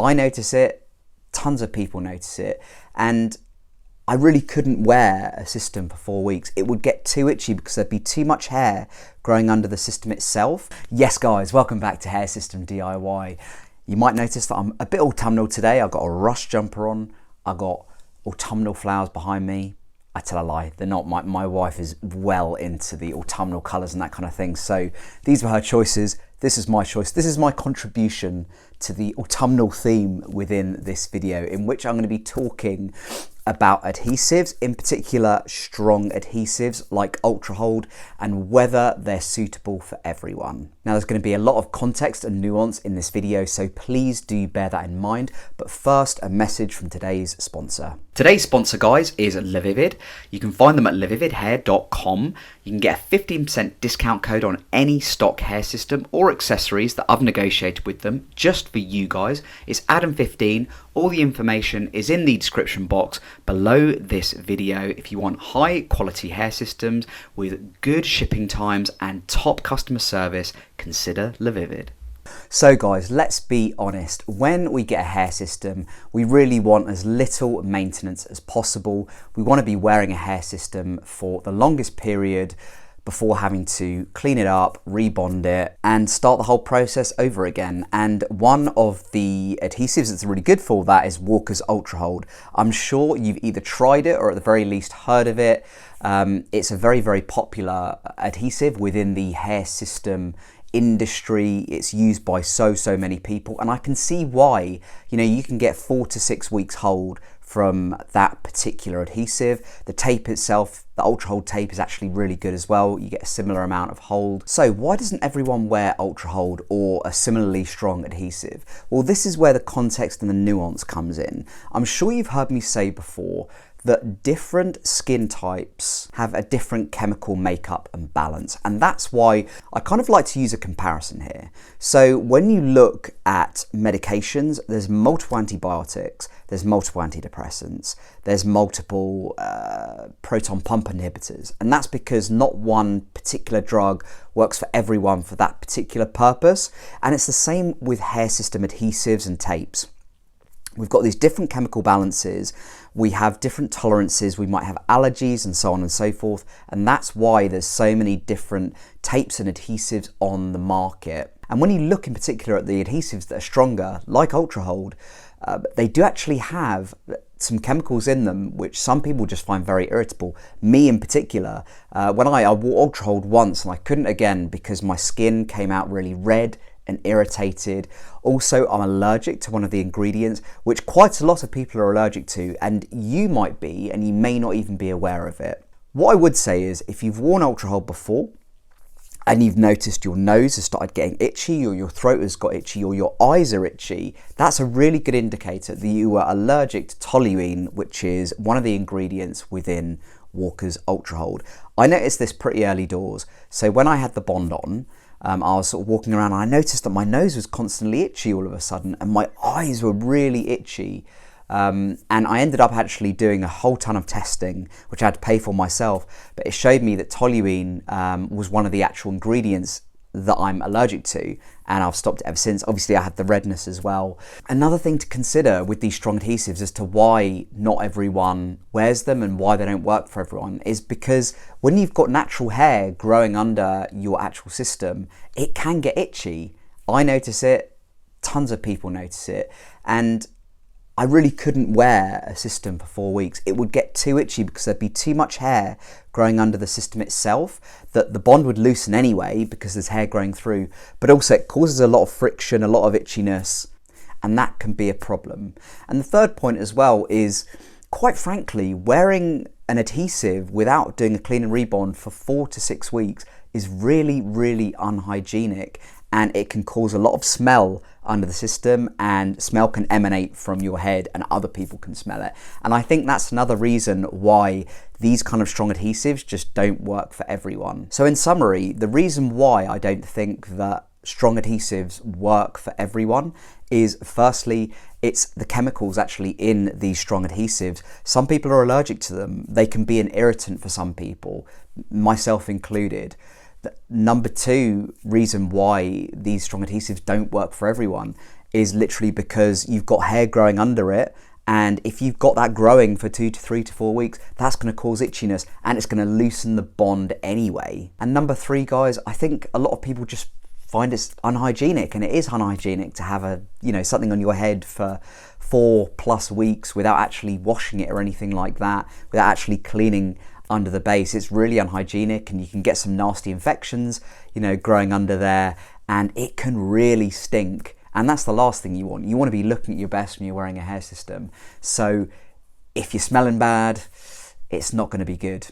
I notice it, tons of people notice it, and I really couldn't wear a system for 4 weeks. It would get too itchy because there'd be too much hair growing under the system itself. Yes guys, welcome back to Hair System DIY. You might notice that I'm a bit autumnal today. I've got a rush jumper on. I've got autumnal flowers behind me. I tell a lie, they're not. My wife is well into the autumnal colours and that kind of thing. So these were her choices. This is my choice. This is my contribution to the autumnal theme within this video, in which I'm going to be talking about adhesives, in particular strong adhesives like Ultrahold, and whether they're suitable for everyone. Now there's going to be a lot of context and nuance in this video, so please do bear that in mind. But first, a message from today's sponsor. Today's sponsor, guys, is Vivid. You can find them at livividhair.com. You can get a 15% discount code on any stock hair system or accessories that I've negotiated with them just for you guys. It's Adam15. All the information is in the description box below this video. If you want high quality hair systems with good shipping times and top customer service, consider Vivid. So guys, let's be honest, when we get a hair system, we really want as little maintenance as possible. We want to be wearing a hair system for the longest period before having to clean it up, rebond it, and start the whole process over again. And one of the adhesives that's really good for that is Walker's Ultrahold. I'm sure you've either tried it or at the very least heard of it. It's a very, very popular adhesive within the hair system industry. It's used by so many people, and I can see why. You know, you can get 4 to 6 weeks hold from that particular adhesive. The tape itself, the Ultrahold tape, is actually really good as well. You get a similar amount of hold. So why doesn't everyone wear Ultrahold or a similarly strong adhesive? Well, this is where the context and the nuance comes in. I'm sure you've heard me say before that different skin types have a different chemical makeup and balance. And that's why I kind of like to use a comparison here. So when you look at medications, there's multiple antibiotics, there's multiple antidepressants, there's multiple proton pump inhibitors. And that's because not one particular drug works for everyone for that particular purpose. And it's the same with hair system adhesives and tapes. We've got these different chemical balances, we have different tolerances, we might have allergies and so on and so forth, and that's why there's so many different tapes and adhesives on the market. And when you look in particular at the adhesives that are stronger, like Ultrahold, they do actually have some chemicals in them which some people just find very irritable. Me in particular, when I wore Ultrahold once and I couldn't again because my skin came out really red and irritated. Also, I'm allergic to one of the ingredients, which quite a lot of people are allergic to, and you might be, and you may not even be aware of it. What I would say is, if you've worn Ultrahold before, and you've noticed your nose has started getting itchy, or your throat has got itchy, or your eyes are itchy, that's a really good indicator that you are allergic to toluene, which is one of the ingredients within Walker's Ultrahold. I noticed this pretty early doors. So when I had the bond on, I was sort of walking around and I noticed that my nose was constantly itchy all of a sudden, and my eyes were really itchy. And I ended up actually doing a whole ton of testing, which I had to pay for myself, but it showed me that toluene was one of the actual ingredients that I'm allergic to, and I've stopped it ever since. Obviously I had the redness as well. Another thing to consider with these strong adhesives as to why not everyone wears them and why they don't work for everyone is because when you've got natural hair growing under your actual system, it can get itchy. I notice it, tons of people notice it, and I really couldn't wear a system for 4 weeks. It would get too itchy because there'd be too much hair growing under the system itself, that the bond would loosen anyway because there's hair growing through, but also it causes a lot of friction, a lot of itchiness, and that can be a problem. And the third point as well is, quite frankly, wearing an adhesive without doing a clean and rebond for 4 to 6 weeks is really unhygienic, and it can cause a lot of smell under the system, and smell can emanate from your head and other people can smell it. And I think that's another reason why these kind of strong adhesives just don't work for everyone. So in summary, the reason why I don't think that strong adhesives work for everyone is, firstly, it's the chemicals actually in these strong adhesives. Some people are allergic to them. They can be an irritant for some people, myself included. Number two reason why these strong adhesives don't work for everyone is literally because you've got hair growing under it. And if you've got that growing for 2 to 3 to 4 weeks, that's going to cause itchiness, and it's going to loosen the bond anyway. And number 3, guys, I think a lot of people just find it's unhygienic, and it is unhygienic to have something on your head for 4+ weeks without actually washing it or anything like that, without actually cleaning under the base. It's really unhygienic, and you can get some nasty infections, growing under there, and it can really stink. And that's the last thing you want. You want to be looking at your best when you're wearing a hair system. So if you're smelling bad, it's not going to be good.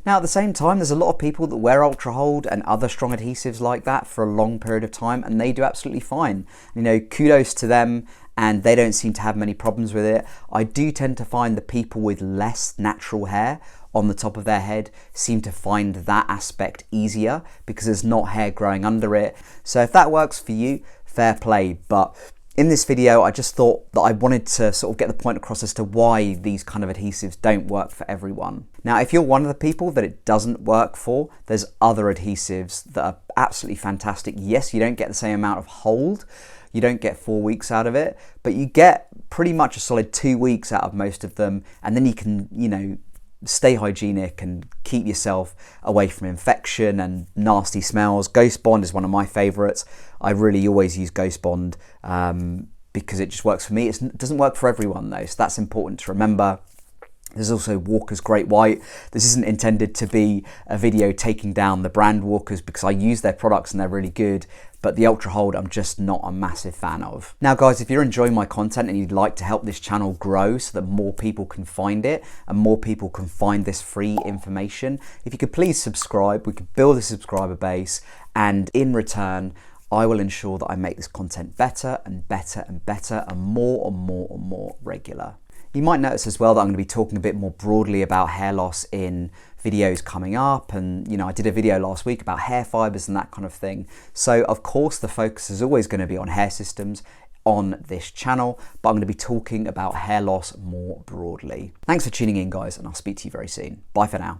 Now, at the same time, there's a lot of people that wear Ultrahold and other strong adhesives like that for a long period of time, and they do absolutely fine. Kudos to them, and they don't seem to have many problems with it. I do tend to find the people with less natural hair on the top of their head seem to find that aspect easier because there's not hair growing under it. So if that works for you, fair play. But in this video, I just thought that I wanted to sort of get the point across as to why these kind of adhesives don't work for everyone. Now, if you're one of the people that it doesn't work for, there's other adhesives that are absolutely fantastic. Yes, you don't get the same amount of hold. You don't get 4 weeks out of it, but you get pretty much a solid 2 weeks out of most of them. And then you can, stay hygienic and keep yourself away from infection and nasty smells. Ghost Bond is one of my favorites. I really always use Ghost Bond because it just works for me. It doesn't work for everyone though, so that's important to remember. There's also Walker's Great White. This isn't intended to be a video taking down the brand Walker's because I use their products and they're really good, but the Ultrahold I'm just not a massive fan of. Now guys, if you're enjoying my content and you'd like to help this channel grow so that more people can find it and more people can find this free information, if you could please subscribe, we could build a subscriber base, and in return, I will ensure that I make this content better and better and better and more regular. You might notice as well that I'm going to be talking a bit more broadly about hair loss in videos coming up, and I did a video last week about hair fibers and that kind of thing. So of course the focus is always going to be on hair systems on this channel, but I'm going to be talking about hair loss more broadly. Thanks for tuning in guys, and I'll speak to you very soon. Bye for now.